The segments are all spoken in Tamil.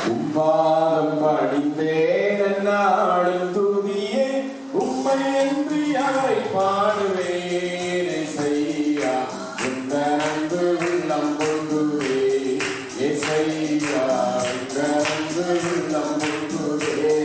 உம்பாதம் படிந்தேன் நாளும் துதியே உம்மை என்று யாரை பாடுவேன் இசையா உந்த அன்பு உள்ளம் கொண்டுவே இசையா உந்த அன்பு உள்ளம் கொண்டுவே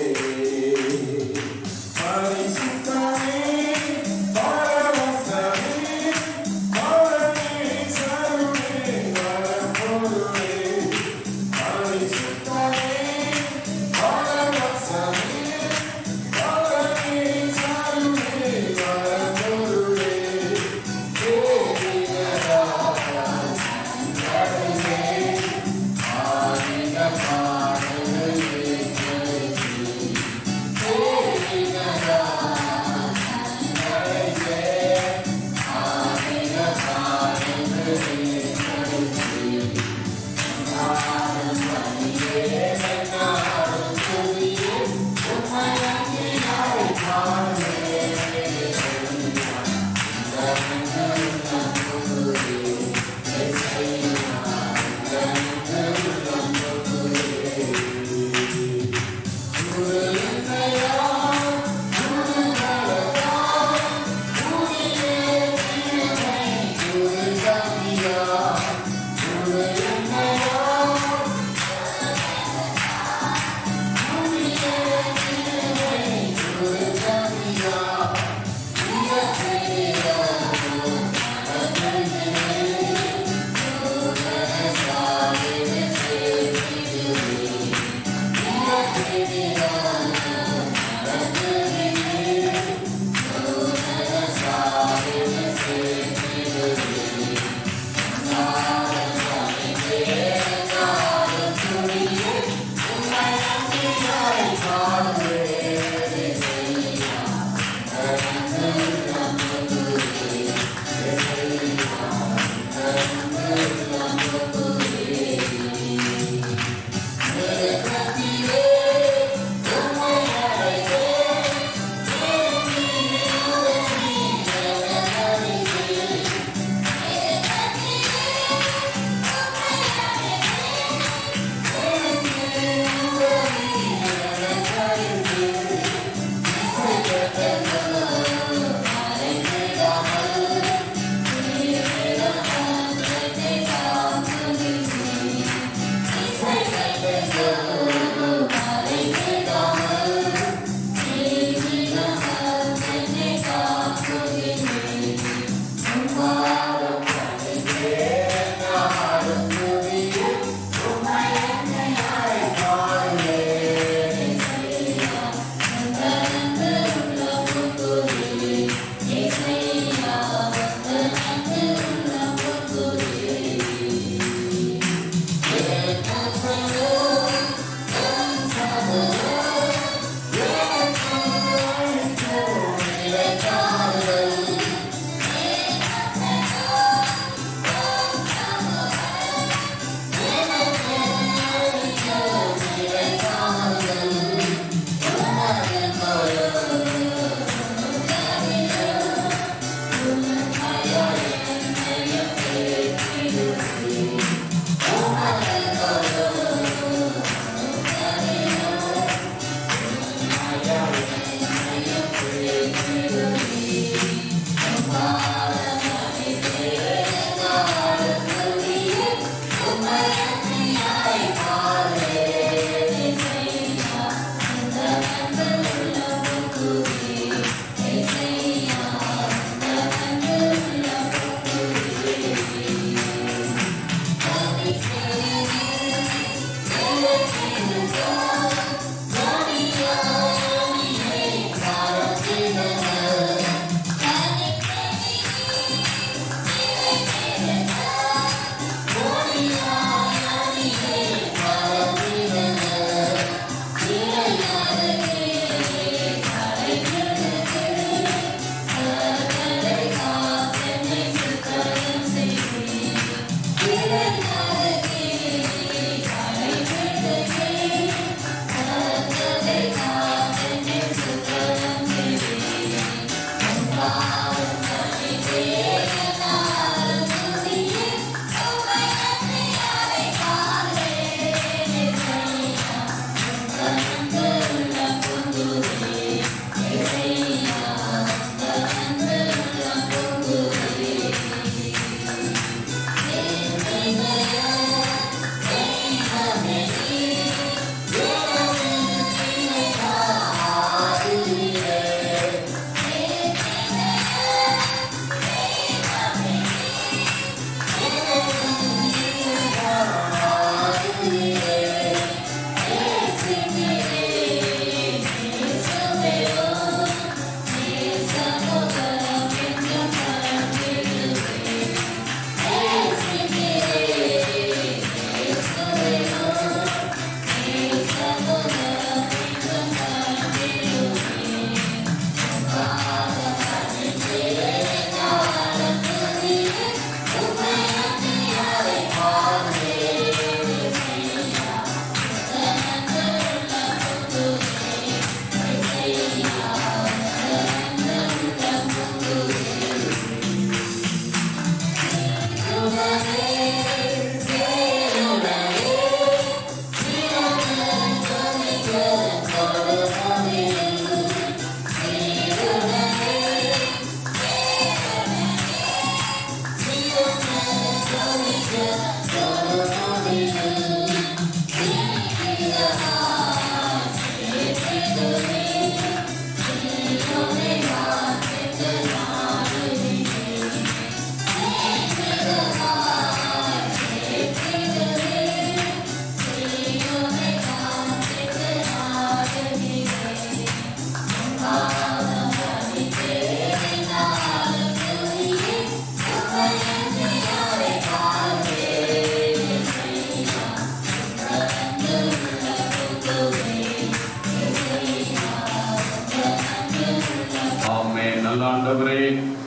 நல்ல ஆண்டவரே,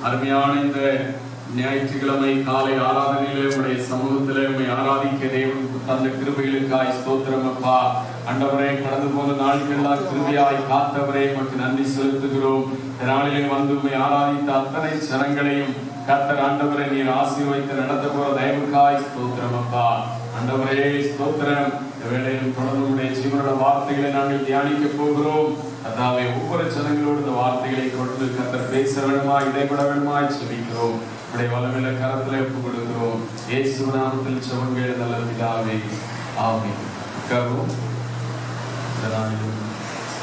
அருமையான இந்த ஞாயிற்றுக்கிழமை காலை ஆராதனையிலே உடைய சமூகத்திலே உண்மை ஆராதிக்க தேவன் தந்த கிருபைகளுக்காய் ஸ்தோத்திரம் அப்பா. ஆண்டவரே, கடந்து போன நாட்களெல்லாம் கிருபையாய் காத்தவரே உமக்கு நன்றி செலுத்துகிறோம். இந்த நாளிலே வந்து உண்மை ஆராதித்த அத்தனை சனங்களையும் கர்த்தர் ஆண்டவரே நீர் ஆசீர்வதித்து நடத்த போற தயவுக்காய் ஸ்தோத்திரம் அப்பா. ஆண்டவரே ஸ்தோத்திரம். இந்த வேளையிலும் தொடர்ந்து உடைய ஜீவனோட வார்த்தைகளை நாங்கள் தியானிக்க போகிறோம். அதாவது ஒவ்வொரு ஜனங்களோடு இந்த வார்த்தைகளை கொண்டு கர்த்தர் பேச வேணுமா, இடைப்பட வேணுமா செபிக்கிறோம். உடைய வல்லமையுள்ள கரத்திலே ஒப்புக் கொடுக்கிறோம். இயேசு நாமத்தில் ஜெபங்கள் நல்ல பிதாவே, ஆமென்.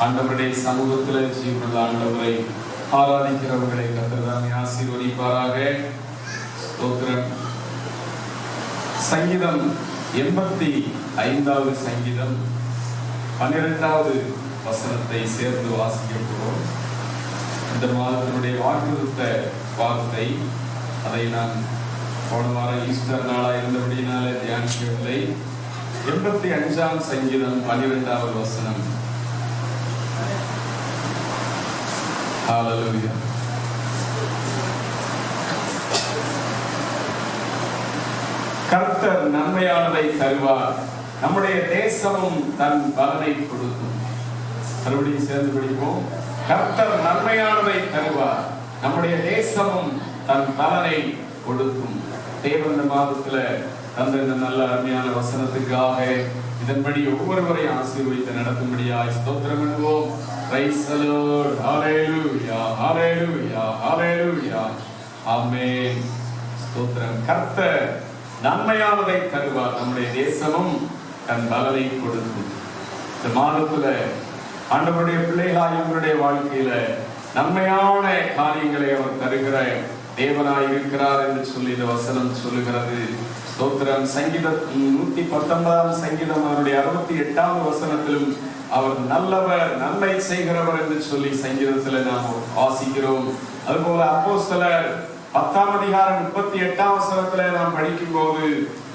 ஆண்டவருடைய சமூகத்தில் ஜீவனுள்ள ஆண்டவரை ஆராதிக்கிறவர்களை கர்த்தர் தாமே ஆசீர்வதிப்பாராக. ஸ்தோத்திரம். சங்கீதம் 85வது சங்கீதம் 12வது வசனத்தை சேர்ந்து வாசிக்க போகிறோம். இந்த மாதத்தினுடைய வாக்குறுத்த வார்த்தை, அதை நான் போன வாரம் ஈஸ்டர் நாளாக இருந்தபடியினாலே தியானிக்கவில்லை. 85ஆம் சங்கீதம் 12வது வசனம். ஹல்லேலூயா. கர்த்தர் நன்மையானதை தருவார், நம்முடைய தேசமும் தன் பலனை கொடுக்கும். மறுபடியும் சேர்ந்து படிப்போம். கர்த்தர் நன்மையானதை தருவார், நம்முடைய தேசமும் தன் பலனை கொடுக்கும். தேவன் மாதத்துல தந்த இந்த நல்ல அருமையான வசனத்துக்காக இதன்படி ஒவ்வொருவரையும் ஆசீர்வதித்து நடத்தும்படியாய் ஸ்தோத்திரம் பண்ணுவோம். Praise the lord. Hallelujah, hallelujah, hallelujah, amen. ஸ்தோத்திரம். கர்த்தர் நன்மையானதை தருவார், நம்முடைய தேசமும் தன் பலனை கொடுக்கும். இந்த மாதத்துல ஆண்டவருடைய பிள்ளைகளாய் உங்களுடைய வாழ்க்கையில நன்மையான காரியங்களை அவர் தருகிற தேவனாய் இருக்கிறார் என்று சொல்லி இந்த வசனம் சொல்லுகிறது. ஸ்தோத்திரம். சங்கீதம் 119ஆம் சங்கீதம் அவருடைய 68ஆம் வசனத்திலும் அவர் நல்லவர், நன்மை செய்கிறவர் என்று சொல்லி சங்கீதத்தில் நாம் வாசிக்கிறோம். அதுபோல அப்போஸ்தலர் 10ஆம் அதிகாரம் 38ஆம் வசனத்திலே நாம் படிக்கும் போது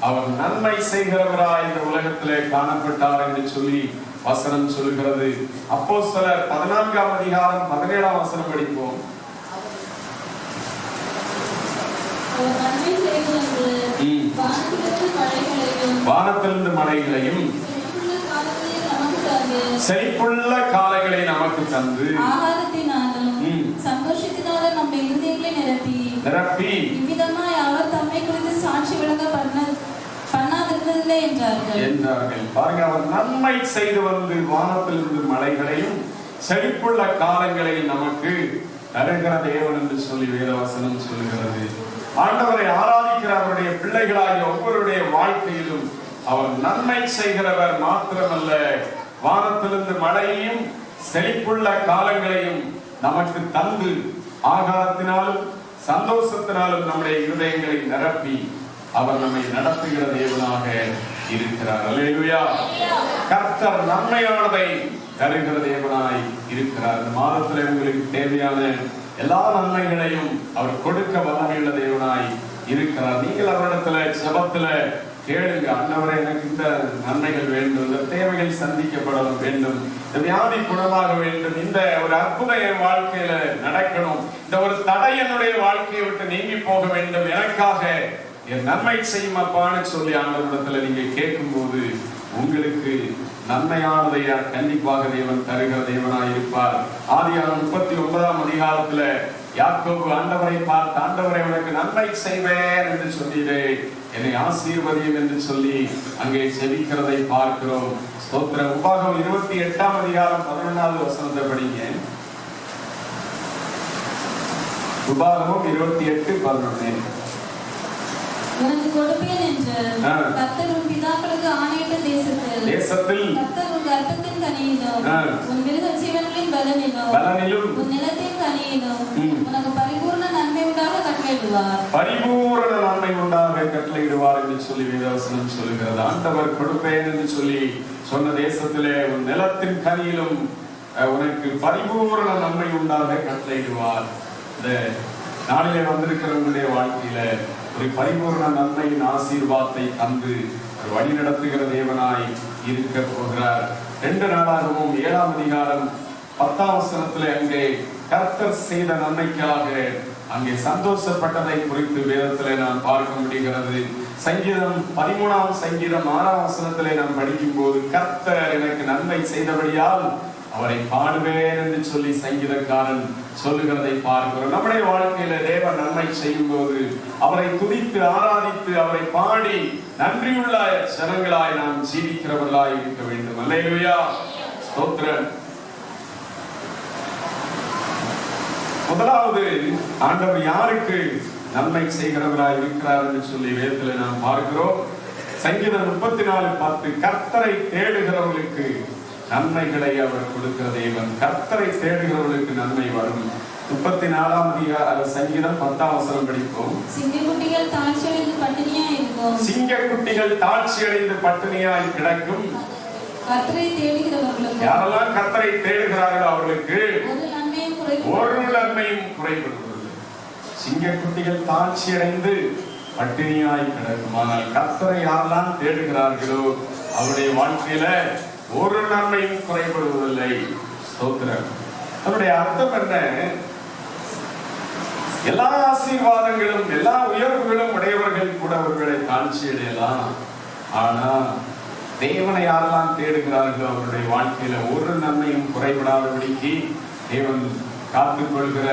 அவர் நன்மை செய்கிறவராய் இந்த உலகத்திலே காணப்பட்டார் என்று சொல்லி வசனம் சொல்கிறது. அப்போஸ்தலர் 14ஆம் அதிகாரம் 17ஆம் வசனம் படிப்போம். வானத்திலிருந்து மழைகளையும் செழிப்புள்ள காலைகளை நமக்கு தந்து சந்தோஷத்தினாலும் நம்முடைய இருதயங்களை நிரப்பி இவ்விதமாய் அவர் தம்மை குறித்து சாட்சி விளங்க பண்ணாதிருந்ததில்லை என்றார்கள். பாருங்க, அவர் நன்மை செய்து வந்து வானத்திலிருந்து மழைகளையும் செழிப்புள்ள காலங்களையும் நமக்கு தருகிற தேவன் என்று சொல்லி வேதவசனம் சொல்லுகிறது. ஆண்டவரை ஆராதிக்கிற அவருடைய பிள்ளைகளாகிய ஒவ்வொருடைய வாழ்க்கையிலும் அவர் நன்மை செய்கிறவர் மாத்திரமல்ல, வானத்திலிருந்து மழையையும் செழிப்புள்ள காலங்களையும் நமக்கு தந்து ஆகாரத்தினாலும் சந்தோஷத்தினாலும் நம்முடைய இருதயங்களை நிரப்பி அவர் நம்மை நடத்துகிற தேவனாக இருக்கிறார். அல்லேலூயா. கர்த்தர் நன்மையானதை தருகிற தேவனாய் இருக்கிறார். இந்த மாதத்தில் உங்களுக்கு தேவையான எல்லா நன்மைகளையும் அவர் கொடுக்க வல்லமையுள்ள தேவனாய் இருக்கிறார். நீங்கள் அவரிடத்துல ஜெபத்துல கேளுங்க, ஆண்டவரே எனக்கு இந்த நன்மைகள் வேண்டும், இந்த தேவைகள் சந்திக்கப்பட வேண்டும், இந்த வியாதி குணமாக வேண்டும், இந்த ஒரு அற்புதம் என் வாழ்க்கையில நடக்கணும், இந்த ஒரு தடை என்னுடைய வாழ்க்கையை விட்டு நீங்கி போக வேண்டும், எனக்காக என் நன்மை செய்யும் அப்பான்னு சொல்லி ஆண்டவரிடத்துல நீங்க கேட்கும் போது உங்களுக்கு நன்மையானதை கண்டிப்பாக தேவன் தருகிற தேவனாய் இருப்பார். ஆதியாகமம் 39ஆம் அதிகாரத்துல யாக்கோபு ஆண்டவரை பார்த்து, ஆண்டவரை உனக்கு நன்மை செய்வேன் என்று சொன்னீரே, என்னை ஆசீர்வதியும் என்று சொல்லி அங்கே ஜெபிக்கிறதை பார்க்கிறோம். ஸ்தோத்திரம். உபாகமம் 28ஆம் அதிகாரம் 11வது வசனத்தை படிங்க. உபாகமம் 28:11. உனக்கு கொடுப்பேன் என்று கர்த்தர் உன் பிதாக்களுக்கு ஆணையிட்ட தேசத்தில் கர்த்தர் உன் கர்ப்பத்தின் கனியிலும் உன் மிருக ஜீவன்களின் பலனிலும் உன் நிலத்தின் கனியிலும் உனக்கு பரிபூர்ண நன்மை உண்டாக கட்டளையிடுவார். பரிபூர்ண நன்மை உண்டாக கட்டளையிடுவார் என்று சொல்லி வேதவசனம் சொல்லுகிறது. ஆண்டவர் கொடுப்பேன் என்று சொல்லி சொன்ன தேசத்திலே உன் நிலத்தின் கனியிலும் உனக்கு பரிபூர்ண நன்மை உண்டாக கட்டளையிடுவார். இந்த நாளிலே வந்திருக்கிறவங்களுடைய வாழ்க்கையில ஒரு பரிபூர்ண நன்மையின் ஆசீர்வாதத்தை தந்து வழி நடத்துகிற தேவனாய் இருக்க போகிறார். 2 நாளாகவும் 7ஆம் அதிகாரம் 10ஆம் வசனத்திலே அங்கே கர்த்தர் செய்த நன்மைக்காக அங்கே சந்தோஷப்பட்டதை குறித்து வேதத்திலே நாம் பார்க்க முடிகிறது. சங்கீதம் 13ஆம் சங்கீதம் 6ஆம் வசனத்திலே நாம் படிக்கும் போது, கர்த்தர் எனக்கு நன்மை செய்தபடியால் அவரை பாடுவேன் என்று சொல்லி சங்கீதக்காரன் சொல்லுகிறதை பார்க்கிறோம். நம்முடைய வாழ்க்கையில தேவன் நன்மை செய்யும் போது அவரை துதித்து ஆராதித்து அவரை பாடி நன்றியுள்ள ஜனங்களாய் நாம் ஜீவிக்கிறவர்களாய் இருக்க வேண்டும். அல்லேலூயா, ஸ்தோத்திரம். முதலாவது, ஆண்டவர் யாருக்கு நன்மை செய்கிறவராய் இருக்கிறார் என்று சொல்லி வேதத்தில் நாம் பார்க்கிறோம். சங்கீதம் 34:10, கர்த்தரை தேடுகிறவர்களுக்கு நன்மைகளை அவர் கொடுக்கிற தேவன். கர்த்தரை தேடுகிறவர்களுக்கு நன்மை வரும். 34ஆம் சங்கீதம் 10ஆம் வசனம் படிப்போம். சிங்கக்குட்டிகள் தாழ்ச்சியடைந்து பட்டினியாய் இருக்கும். சிங்கக்குட்டிகள் தாழ்ச்சியடைந்து பட்டினியாய் கிடக்கும். கர்த்தரை தேடுகிறவர்களுக்கு, யாரெல்லாம் கர்த்தரை தேடுகிறார்களோ அவர்களுக்கு ஒரு நன்மையும் குறைபடுவதில்லை. சிங்கக்குட்டிகள் தாழ்ச்சியடைந்து பட்டினியாய் கிடக்கும். ஆனால் கர்த்தரை யாரெல்லாம் தேடுகிறார்களோ அவருடைய வாழ்க்கையில ஒரு நன்மையும் குறைபடுவதில்லை. ஸ்தோத்திரம். அதனுடைய அர்த்தம் என்ன? எல்லா ஆசீர்வாதங்களும் எல்லா உயர்வுகளும் உடையவர்கள் கூட அவர்களை தாழ்ச்சி அடையலாம். ஆனா தேவனை யாரெல்லாம் தேடுகிறார்களோ அவருடைய வாழ்க்கையில ஒரு நன்மையும் குறைபடாதபடிக்கு தேவன் காத்துக் கொள்கிற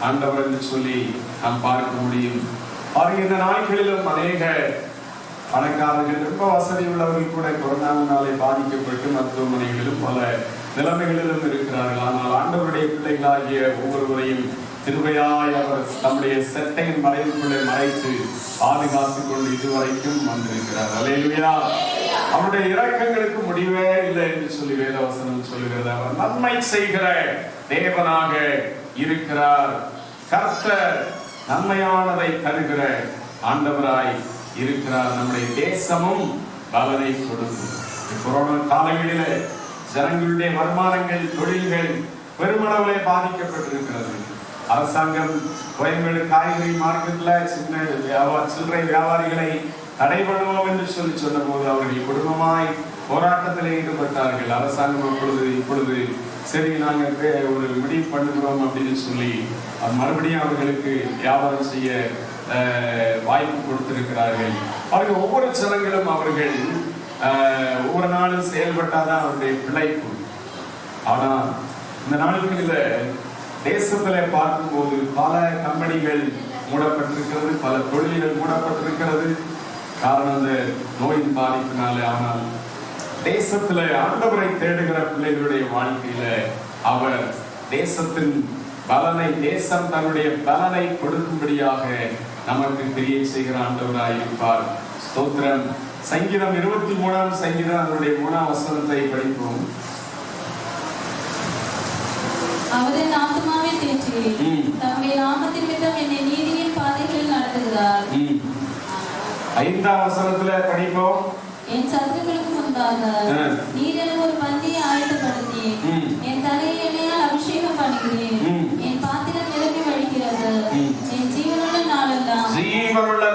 ஆண்டவர் என்று சொல்லி நாம் பார்க்க முடியும். இந்த நாட்களிலும் அநேக பணக்காரர்கள், ரொம்ப வசதி உள்ளவர்கள் கூட கொரோனாவினாலே பாதிக்கப்பட்டு மருத்துவமனைகளிலும் பல நிலைமைகளிலும் இருக்கிறார்கள். ஆனால் ஆண்டவருடைய பிள்ளைகளாகிய ஒவ்வொருவரையும் கிருபையாய் அவர் தம்முடைய செட்டையின் மறைவுக்குள்ளே மறைத்து பாதுகாத்துக் கொண்டு இதுவரைக்கும் வந்திருக்கிறார். அல்லேலூயா. அவருடைய இரக்கங்களுக்கு முடிவே இல்லை என்று சொல்லி வேதவசனம் சொல்லுகிறது. அவர் நன்மை செய்கிற தேவனாக இருக்கிறார். கர்த்தர் நன்மையானதை தருகிற ஆண்டவராய் இருக்கிறார். நம்முடைய தேசமும் பலனை கொடுக்கும். கொரோனா காலங்களிலே ஜனங்களுடைய வருமானங்கள், தொழில்கள் பெருமளவிலே பாதிக்கப்பட்டிருக்கிறது. அரசாங்கம் கோயம்பேடு காய்கறி மார்க்கெட்ல சில்லறை வியாபாரிகளை தடை பண்ணுவோம் என்று சொல்லி சொன்ன போது அவர்கள் குடும்பமாய் போராட்டத்தில் ஈடுபட்டார்கள். அரசாங்கம் இப்பொழுது சரி நாங்கள் ஒரு முடிவு பண்ணுகிறோம் அப்படின்னு சொல்லி மறுபடியும் அவர்களுக்கு வியாபாரம் செய்ய வாய்ப்பு கொடுத்திருக்கிறார்கள். அவர்கள் ஒவ்வொரு ஜனங்களும் அவர்கள் ஒவ்வொரு நாளும் செயல்பட்டாதான் அவருடைய பிழைப்பு. ஆனா இந்த நாட்களில் தேசத்துல பார்க்கும்போது பல கம்பெனிகள் மூடப்பட்டிருக்கிறது, பல தொழில்கள் மூடப்பட்டிருக்கிறது. காரணம் இந்த நோயின் பாதிப்பினால. ஆனால் தேசத்துல ஆண்டவரை தேடுகிற பிள்ளைகளுடைய வாழ்க்கையில அவர் தேசத்தின் பலனை, தேசம் தன்னுடைய பலனை கொடுக்கும்படியாக நமக்கு கிரியை செய்கிற ஆண்டவராய் இருப்பார். ஸ்தோத்திரம். சங்கீதம் 23ஆம் சங்கீதம் அதனுடைய 3ஆம் வசனத்தை படிப்போம். அவரின் ஆத்துமாவை தேற்றி தம்முடைய நாமத்தின் நிமித்தம் என்னை நீதியின் பாதைகளில் நடத்துகிறார். 5ஆம் வசனத்துல படிப்போம். என் சத்துருக்களுக்கு முன்பாக நீர் எனக்கு ஒரு பந்தியை ஆயத்தப்படுத்தி என் தலையை எண்ணெயால் அபிஷேகம் பண்ணுகிறேன். என் பாத்திரம் நிரம்பி வழிகிறது. என் ஜீவனுள்ள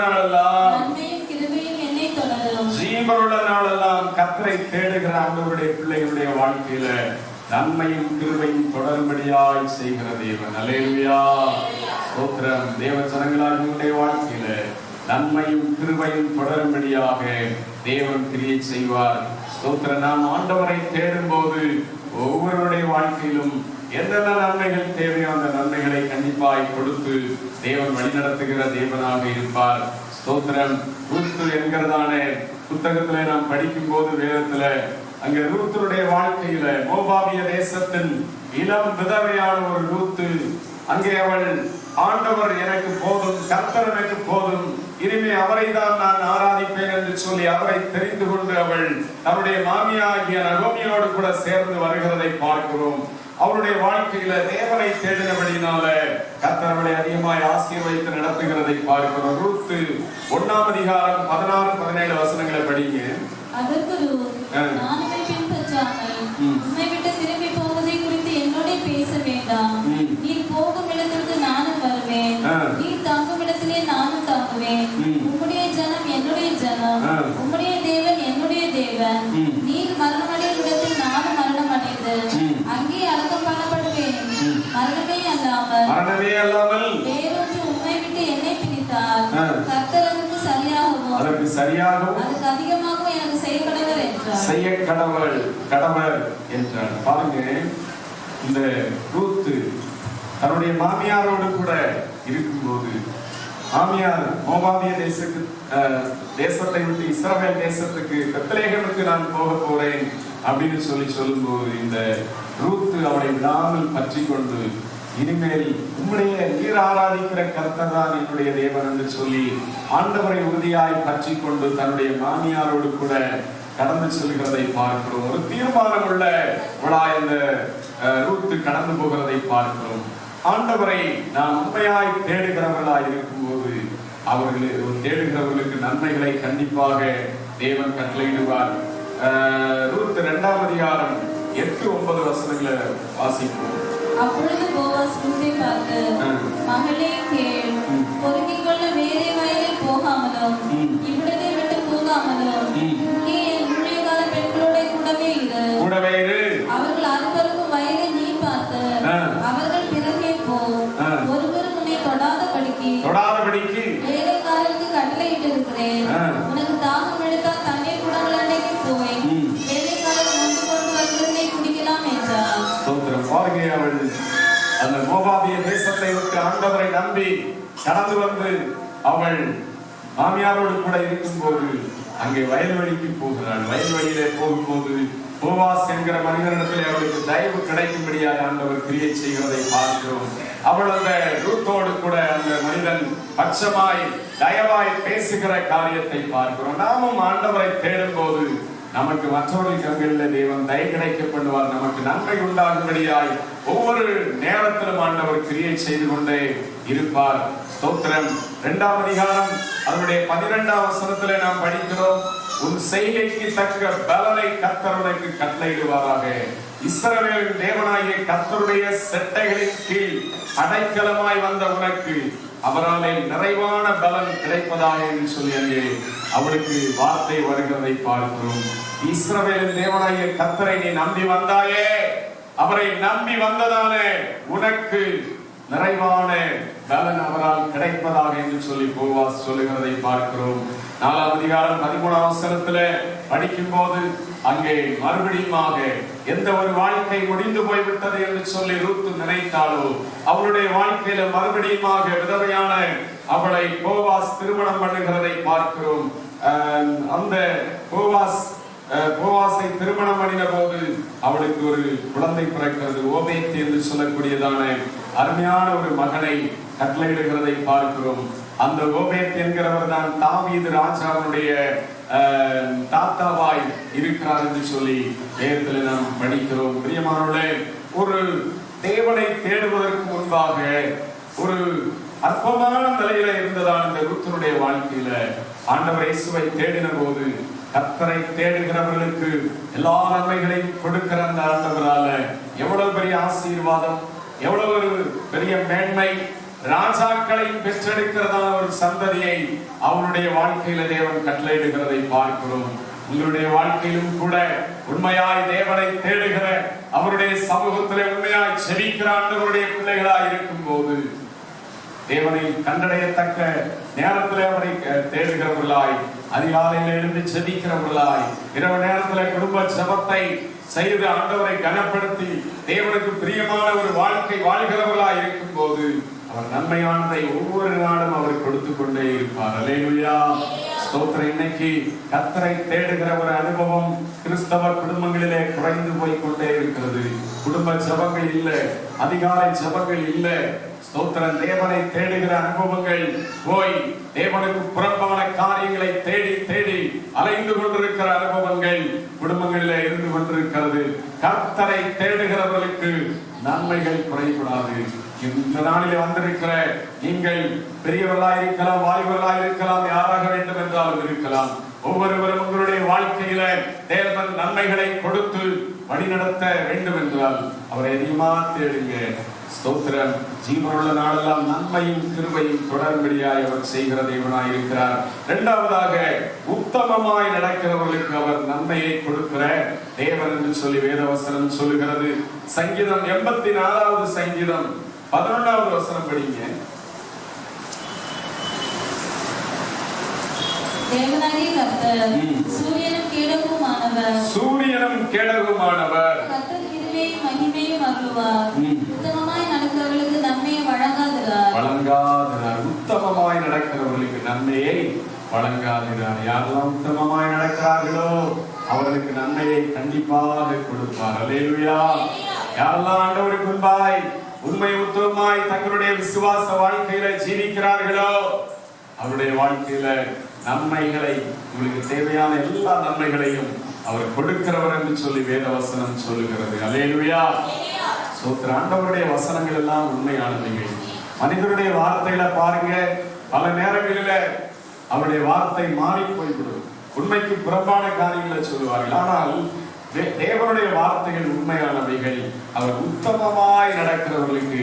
நாளெல்லாம் நன்மையும் கிருபையும் என்னை தொடரும். ஜீவனுள்ள நாளெல்லாம் கர்த்தரை தேடுகிற ஆண்டவருடைய பிள்ளைகளுடைய வாழ்க்கையில நன்மையும் கிருபையும் தொடரும்படியாய் செய்கிற தேவன். அல்லேலூயா, ஸ்தோத்திரம். தேவ ஜனங்களாகிய வாழ்க்கையில நன்மையும் கிருபையும் தொடரும்படியாக தேவன் கிரியை செய்வார். ஸ்தோத்திரம். நாம் ஆண்டவரை தேடும் போது ஒவ்வொருவருடைய வாழ்க்கையிலும் எந்தெந்த நன்மைகள் தேவையோ அந்த நன்மைகளை கண்டிப்பாய் கொடுத்து தேவன் வழிநடத்துகிற தேவனாக இருப்பார். ஸ்தோத்திரம். ரூத்து என்கிறதான புத்தகத்துல நாம் படிக்கும் போது வேதத்துல அங்க ரூத்துடைய வாழ்க்கையில மோபாபிய தேசத்தின் இளம் விதவையான ஒரு ரூத்து, அங்கே அவள் ஆண்டவர் எனக்கு போதும், கர்த்தர் எனக்கு போதும், இனிமே அவரை தான் நான் ஆராதிப்பேன் என்று சொல்லி அவரை தெரிந்து கொண்டு அவள் தன்னுடைய மாமியாகிய நகோமியோடு கூட சேர்ந்து வருகிறதை பார்க்கிறோம். அவருடைய வாழ்க்கையில தேவனை தேடினபடினால கர்த்தர் அவளை அதிகமாய் ஆசீர்வதித்து நடத்துகிறதை பார்க்கிறோம். ரூத்து 1ஆம் அதிகாரம் 16-17 வசனங்களை படிங்க. அதற்கு ரூத், நான் உம்மை பின்பற்றாமல் உம்மை விட்டு திரும்பி போவதை குறித்து என்னோட பேச வேண்டாம். நீர் போகும் இடத்திற்கு நானும் வருவேன், நீர் தங்கும் இடத்திலே நானும் தங்குவேன். உம்முடைய ஜனம் என்னுடைய ஜனம், உம்முடைய தேவன் என்னுடைய தேவன். நீர் மரணமடையும் இடத்தில் நானும் மரணம் அடைந்து அங்கே அடக்கம் பண்ணப்படுவேன். மரணமே அல்ல, அதுவே அல்லாமல் வேறொன்று உம்மை விட்டு என்னை பிரித்தால் கர்த்தர் அதற்கு சரியாகவும் அதுக்கு அதிகமாகவும் எனக்கு செய்ய கடவர் என்றார். பாருங்க, இந்த ரூத்து தன்னுடைய மாமியாரோடு கூட இருக்கும்போது, மாமியார் மோவாபிய தேசத்தை விட்டு இஸ்ரவேல் தேசத்துக்கு பெத்லெகேமுக்கு நான் போக போறேன் அப்படின்னு சொல்லும்போது, இந்த ரூத்து அவளை விடாமல் பற்றி கொண்டு, இனிமேல் உம்முடைய நீர் ஆராதிக்கிற கர்த்தர் தான் என்னுடைய தேவன் என்று சொல்லி ஆண்டவரை உறுதியாய் பற்றி கொண்டு தன்னுடைய மாமியாரோடு கூட கடந்து செல்கிறதை பார்க்கிறோம். ஒரு தீர்மானம் உள்ள இந்த ரூத்து கடந்து போகிறதை பார்க்கிறோம். ஆண்டவரை நாம் உண்மையாய் தேடுகிறவர்களாய் இருக்கும்போது தேடுகிறவர்களுக்கு நன்மைகளை கண்டிப்பாக தேவன் கட்டளையிடுவார். ரூத் 2ஆம் அதிகாரம் 8-9 வசனங்களை வாசிப்போம். அப்பொழுது போவாஸ் ரூத்தை பார்த்து, மகளே கேள், பொறுக்கிக் கொள்ள வேறே வயலில் போகாமலும் இவ்விடத்தை விட்டு போகாமலும் நீ என் ஊழியக்கார பெண்களோட கூடவே இரு. அவர்கள் அறுவருக்கும் வயலை நீ பார்த்து அவர்கள் பிறகே போ. ஒருவரும் உன்னை தொடாதபடிக்கு வேலைக்காரருக்கு கட்டளையிட்டிருக்கிறேன். உனக்கு தாகம் எடுத்தால் தண்ணீர் குடங்கள் அன்னைக்கு போய் வேலைக்காரர் வந்து கொண்டு வருகிறதை குடிக்கலாம் என்றார். அவள் அந்த மோவாபிய தேசத்தை விட்டு ஆண்டவரை நம்பி கடந்து வந்து அவள் மாமியாரோடு கூட இருக்கும்போது அங்கே வயல்வெளிக்கு போகிறாள். வயல்வெளியிலே போகும்போது போவாஸ் என்கிற மனிதனிடத்தில் அவளுக்கு தயவு கிடைக்கும்படியாக ஆண்டவர் கிரியை செய்கிறதை பார்க்கிறோம். அவள் அந்த ரூத்தோடு கூட அந்த மனிதன் பட்சமாய் தயவாய் பேசுகிற காரியத்தை பார்க்கிறோம். நாமும் ஆண்டவரை தேடும் போது நமக்கு மற்றவர்கள் கண்களில் தேவன் தயை கிடைக்க பண்ணுவார். நமக்கு நன்மை உண்டாகும்படியாய் ஒவ்வொரு நேரத்திலும் ஆண்டவர் கிரியை செய்து கொண்டே இருப்பார். ஸ்தோத்திரம். 2ஆம் அதிகாரம் அதனுடைய 12ஆம் வசனத்திலே நாம் படிக்கிறோம், உன் செய்கைக்கு தக்க பலனை கர்த்தர் உனக்கு கட்டளையிடுவாராக. இஸ்ரவேலின் தேவனாகிய கர்த்தருடைய செட்டைகளின் கீழ் அடைக்கலமாய் வந்த உனக்கு அவராலே நிறைவான பலன் கிடைப்பதாக என்று சொல்லி அங்கே அவளுக்கு வார்த்தை வருகிறதை பார்க்கிறோம். இஸ்ரவேலின் தேவனாகிய கர்த்தரை நீ நம்பி வந்தாயே, அவரை நம்பி வந்ததானே உனக்கு நிறைவான பலன் அவரால் கிடைப்பதாக என்று சொல்லி போவாஸ் சொல்லுகிறதை பார்க்கிறோம். 4ஆம் அதிகாரம் 13ஆம் வசனத்திலே படிக்கும் போது அங்கே மறுபடியுமாக எந்த ஒரு வாழ்க்கை முடிந்து போய்விட்டது என்று சொல்லி ரூத்து நினைத்தாலோ, அவளுடைய வாழ்க்கையில மறுபடியுமாக விதவையான அவளை போவாஸ் திருமணம் பண்ணுகிறதை பார்க்கிறோம். அந்த போவாசை திருமணம் பண்ணின போது அவளுக்கு ஒரு குழந்தை பிறக்கிறது. ஓபேத் என்று சொல்லக்கூடியதான அருமையான ஒரு மகனை கட்டளையிடுகிறதை பார்க்கிறோம். அந்த ஓபேத் என்கிறவர் தான் தாவீது ராஜாவுடைய தாத்தாவாய் இருக்கிறார் என்று சொல்லி வேதத்தில் நாம் படிக்கிறோம். பிரியமானவர்களே, ஒரு தேவனை தேடுவதற்கு முன்பாக ஒரு அற்பமான நிலையில இருந்ததால் இந்த ரூத்தினுடைய வாழ்க்கையில ஆண்டவர் இயேசுவை தேடின போது, கர்த்தரை தேடுகிறவர்களுக்கு எல்லா நன்மைகளையும் கொடுக்கிற அந்த ஆண்டவரால எவ்வளவு பெரிய ஆசீர்வாதம், எவ்வளவு ஒரு பெரிய மேன்மை, ராஜாக்களையும் பெற்றெடுக்கிறதான ஒரு சந்ததியை அவனுடைய வாழ்க்கையில தேவன் கட்டளையிடுகிறதை பார்க்கிறோம். உங்களுடைய வாழ்க்கையிலும் கூட உண்மையாய் தேவனை தேடுகிற, அவருடைய சமூகத்திலே உண்மையாய் செபிக்கிற ஆண்டவருடைய பிள்ளைகளாய் இருக்கும் போது தேவனை கண்டடையத்தக்க நேரத்திலே அவரை தேடுகிறவர்களாய், அதிகாலையில் எழுந்து செபிக்கிறவர்களாய், இரவு நேரத்தில் குடும்ப ஜெபத்தை செய்து ஆண்டவரை கனப்படுத்தி தேவனுக்கு பிரியமான ஒரு வாழ்க்கை வாழ்கிறவர்களாய் இருக்கும் போது அவர் நன்மையானதை ஒவ்வொரு நாளும் அவர் கொடுத்து கொண்டே இருப்பார். அல்லேலூயா, ஸ்தோத்திரம். இன்னைக்கு கர்த்தரை தேடுகிற ஒரு அனுபவம் கிறிஸ்தவ குடும்பங்களிலே குறைந்து போய் கொண்டே இருக்கிறது. குடும்ப ஜெபங்கள் இல்லை, அதிகாலை ஜெபங்கள் இல்லை. ஸ்தோத்திரம். தேவனை தேடுகிற அனுபவங்கள் போய் தேவனுக்கு புறம்பான காரியங்களை தேடி தேடி அலைந்து கொண்டிருக்கிற அனுபவங்கள் குடும்பங்களிலே இருந்து கொண்டிருக்கிறது. கர்த்தரை தேடுகிறவர்களுக்கு நன்மைகள் குறைபடாது. இந்த நாளிலே வந்திருக்கிற நீங்கள் பெரியவர்களாய் இருக்கலாம், வாலிபர்களாய் இருக்கலாம், யாராக வேண்டும் என்றாலும் இருக்கலாம். ஒவ்வொருவரும் உங்களுடைய வாழ்க்கையில தேவன் நன்மைகளை கொடுத்து வழிநடத்த வேண்டும் என்றால் அவரை அதிகமா தேடுங்க. ஸ்தோத்திரம். ஜீவனுள்ள நாளெல்லாம் நன்மையும் கிருபையும் தொடர்படியாய் அவர் செய்கிற தேவனாய் இருக்கிறார். இரண்டாவதாக, உத்தமமாய் நடக்கிறவர்களுக்கு அவர் நன்மையை கொடுக்கிற தேவன் என்று சொல்லி வேதவசனம் சொல்லுகிறது. சங்கீதம் 84வது சங்கீதம் 11வது வசனம் படிங்க. தேவனாகிய கர்த்தர் சூரியனும் கேடகமுமானவர். சூரியனும் கேடகமுமானவர். கர்த்தர் கிருபையும் மகிமையும் அருளுவார். உத்தமமாய் நடக்கிறவர்களுக்கு நன்மையை வழங்காதிரார். உத்தமமாய் நடக்கிறவர்களுக்கு நன்மையை வழங்காதிரார். யாரெல்லாம் உத்தமமாய் நடக்கிறார்களோ அவர்களுக்கு நன்மையை கண்டிப்பாக கொடுப்பார். அல்லேலூயா. யாரெல்லாம் ஆண்டவருக்கு முன்பாய் உண்மை உத்தமமாய் தங்களுடைய விசுவாச வாழ்க்கையில ஜீவிக்கிறார்களோ அவருடைய வாழ்க்கையில நன்மைகளை, உங்களுக்கு தேவையான எல்லா நன்மைகளையும் அவர் கொடுக்கிறவர் என்று சொல்லி வேதவசனம் சொல்லுகிறது. அல்லேலூயா. சோத்திர. ஆண்டவருடைய வசனங்கள் எல்லாம் உண்மையானவைகள். மனிதனுடைய வார்த்தைகளை பாருங்க, பல நேரங்களில அவருடைய வார்த்தை மாறி போய்விடும், உண்மைக்கு புறம்பான காரியங்களை சொல்லுவார்கள். ஆனால் தேவனுடைய வார்த்தைகள் உண்மையானவைகள். அவர் உத்தமமாய் நடக்கிறவர்களுக்கு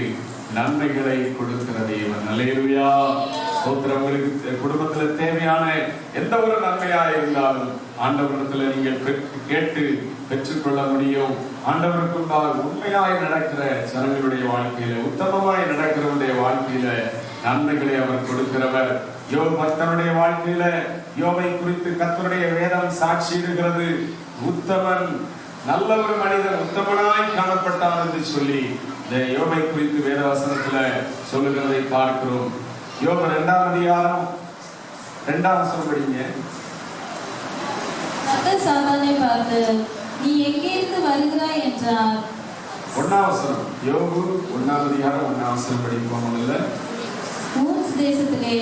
நன்மைகளை கொடுக்கிற தேவன். அல்லேலூயா. சோத்திரங்களுக்கு குடும்பத்தில் தேவையான எந்த ஒரு நன்மையா இருந்தாலும் ஆண்டவரிடத்துல நீங்கள் கேட்டு பெற்றுக்கொள்ள முடியும். ஆண்டவருக்கு உண்மையாய் நடக்கிற ஜனங்களுடைய வாழ்க்கையில, உத்தமமாய் நடக்கிறவருடைய வாழ்க்கையில நன்மைகளை அவர் கொடுக்கிறவர். யோபு பக்தனுடைய வாழ்க்கையில யோபை குறித்து கர்த்தருடைய வேதம் சாட்சியிடுகிறது. உத்தமன், நல்ல ஒரு மனிதன் உத்தமனாய் காணப்பட்டான் என்று சொல்லி இந்த யோபை குறித்து வேதவசனத்துல சொல்லுகிறதை பார்க்கிறோம். யோபு 2ஆம் அதிகாரம் 2ஆம் வசனம் படிங்க. கர்த்தர் சாத்தானை பார்த்து, நீ எங்கே இருந்து வருகிறாய் என்றார். 1ஆம் வசனம். யோபு 1ஆம் அதிகாரம் 1ஆம் வசனம் படிப்போம். இல்ல, ஊஸ் தேசத்திலே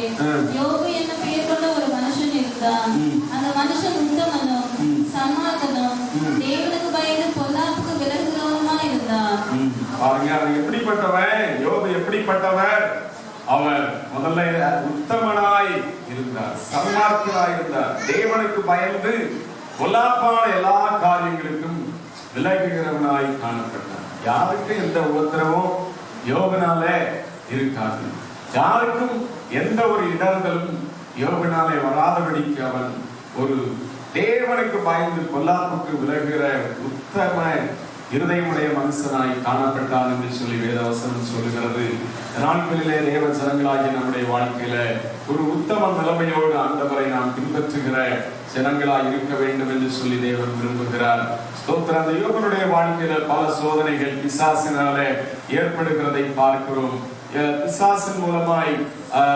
யோபு என்ன பெயர் கொண்ட ஒரு மனுஷன் இருந்தான். அந்த மனுஷன் உத்தமனும் சமாதனும் தேவனுக்கு பயந்து பொல்லாப்புக்கு விலகுகிறவனுமா இருந்தான். பாருங்க, அவர் எப்படிப்பட்டவன்? யோபு எப்படிப்பட்டவர்? அவர் முதல்ல உத்தமனாய் இருந்தார், சன்மார்க்கனாய் இருந்தார், தேவனுக்கு பயந்து பொல்லாப்பான எல்லா காரியங்களுக்கும் விலகுகிறவனாய் காணப்பட்டார். யாருக்கும் எந்த உத்தரவும் யோபனால இருக்காது. யாருக்கும் எந்த ஒரு இடர்களும் யோபனாலே வராதபடிக்கு அவன் ஒரு தேவனுக்கு பயந்து பொல்லாப்புக்கு விலகுகிற உத்தம இருதயமுடைய மனுஷனாய் காணப்பட்டான் என்று சொல்லி வேதவசனம் சொல்லுகிறது. நாட்களிலே தேவ ஜனங்களாகிய நம்முடைய வாழ்க்கையில ஒரு உத்தம நிலைமையோடு ஆண்டவரை நாம் பின்பற்றுகிற ஜனங்களாய் இருக்க வேண்டும் என்று சொல்லி தேவன் விரும்புகிறார். ஸ்தோத்திரம். அந்த யோபனுடைய வாழ்க்கையில பல சோதனைகள் பிசாசினாலே ஏற்படுகிறதை பார்க்கிறோம். பிசாசின் மூலமாய்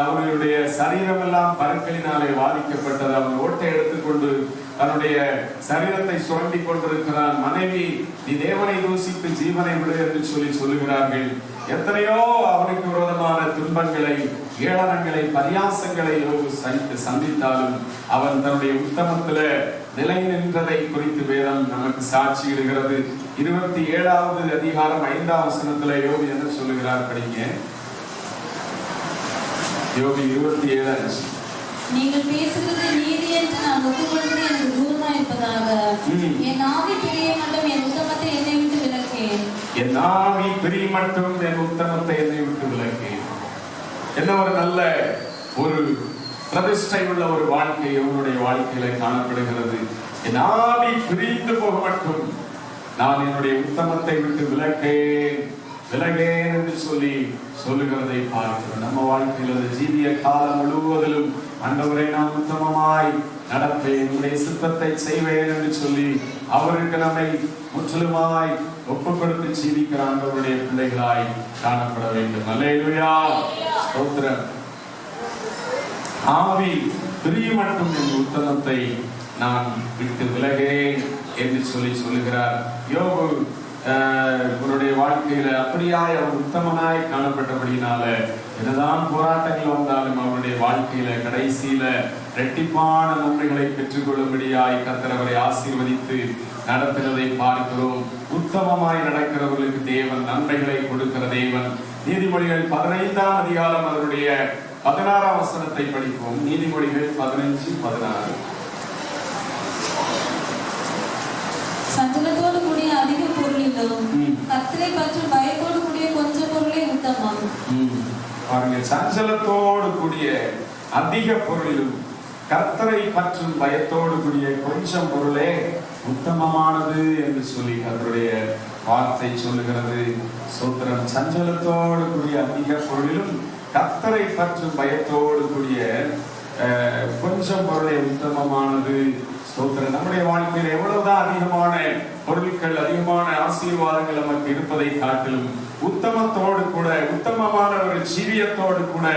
அவர்களுடைய சரீரம் எல்லாம் பருக்களினாலே பாதிக்கப்பட்டது. அவன் ஓட்டை எடுத்துக்கொண்டு தன்னுடைய சரீரத்தை சுரண்டி கொண்டிருக்கிறான். மனைவி, நீ தேவனை தூசித்து ஜீவனை விடு என்று சொல்லி சொல்லுகிறார்கள். எத்தனையோ அவனுக்கு விரோதமான துன்பங்களை, ஏளனங்களை, பரியாசங்களை சந்தித்தாலும் அவன் தன்னுடைய உத்தமத்தில நிலை நின்றதை குறித்து வேதம் நமக்கு சாட்சியிடுகிறது. 27வது அதிகாரம் 5ஆம் வசனத்துல யோபு என்ன சொல்லுகிறார் படிங்க. யோபு 27. நீங்கள் பேசுகிறது நீதி என்று நான் ஒத்துக்கொள்வது எனக்கு தூரமா இருப்பதாக என் ஆவி பிரிய மட்டும் என் உத்தமத்தை என்னை விட்டு விலக்கேன். என் ஆவி பிரிய மட்டும் என் உத்தமத்தை என்னை விட்டு விலக்கேன். என்ன ஒரு நல்ல ஒரு பிரதிஷ்டை உள்ள ஒரு வாழ்க்கை அவனுடைய வாழ்க்கையில காணப்படுகிறது. என் ஆவி பிரிந்து போக மட்டும் நான் என்னுடைய உத்தமத்தை விட்டு விலகேன் என்று சொல்லி சொல்லுகிறதை பார்க்கிறோம். நம்ம வாழ்க்கையில் ஜீவிய காலம் முழுவதிலும் ஆண்டவரை நான் உத்தமமாய் நடப்பேன், என்னுடைய சித்தத்தை செய்வேன் என்று சொல்லி அவருக்கு நம்மை முற்றிலுமாய் ஒப்புக் கொடுத்து ஜீவிக்கிற ஆண்டவருடைய பிள்ளைகளாய் காணப்பட வேண்டும். அல்லேலூயா. ஸ்தோத்திரம். ஆவி பிரிய மட்டும் என் உத்தமத்தை நான் விட்டு விலகேன் என்று சொல்லி சொல்லுகிறார். யோபு இவருடைய வாழ்க்கையில அப்படியாய் அவர் உத்தமனாய் காணப்பட்டபடினால என்னதான் போராட்டங்கள் வந்தாலும் அவருடைய வாழ்க்கையில கடைசியில இரட்டிப்பான நன்மைகளை பெற்றுக் கொள்ளும்படியாய் கர்த்தர் அவரை ஆசீர்வதித்து நடத்துவதை பார்க்கிறோம். உத்தமமாய் நடக்கிறவர்களுக்கு தேவன் நன்மைகளை கொடுக்கிற தேவன். நீதிமொழிகள் 15ஆம் அதிகாரம் அவருடைய 16ஆம் வசனத்தை படிப்போம். நீதிமொழிகள் 15:16. சஞ்சலத்தோடு கூடிய அதிக பொருளிலும் கர்த்தரை பற்றும் பயத்தோடு கூடிய கொஞ்சம் பொருளே உத்தமம். பாருங்க, சஞ்சலத்தோடு கூடிய அதிக பொருளிலும் கர்த்தரை பற்றும் பயத்தோடு கூடிய கொஞ்சம் பொருளே உத்தமமானது என்று சொல்லி கர்த்தருடைய வார்த்தை சொல்லுகிறது. சோத்திரம். சஞ்சலத்தோடு கூடிய அதிக பொருளிலும் கர்த்தரை பற்றும் பயத்தோடு கூடிய கொஞ்சம் பொருளே உத்தமமானது. ஸ்தோத்திரம். நம்முடைய வாழ்க்கையில் எவ்வளவுதான் அதிகமான பொருட்கள், அதிகமான ஆசீர்வாதங்கள் நமக்கு இருப்பதை காட்டிலும் உத்தமத்தோடு கூட, உத்தமமான ஒரு ஜீவியத்தோடு கூட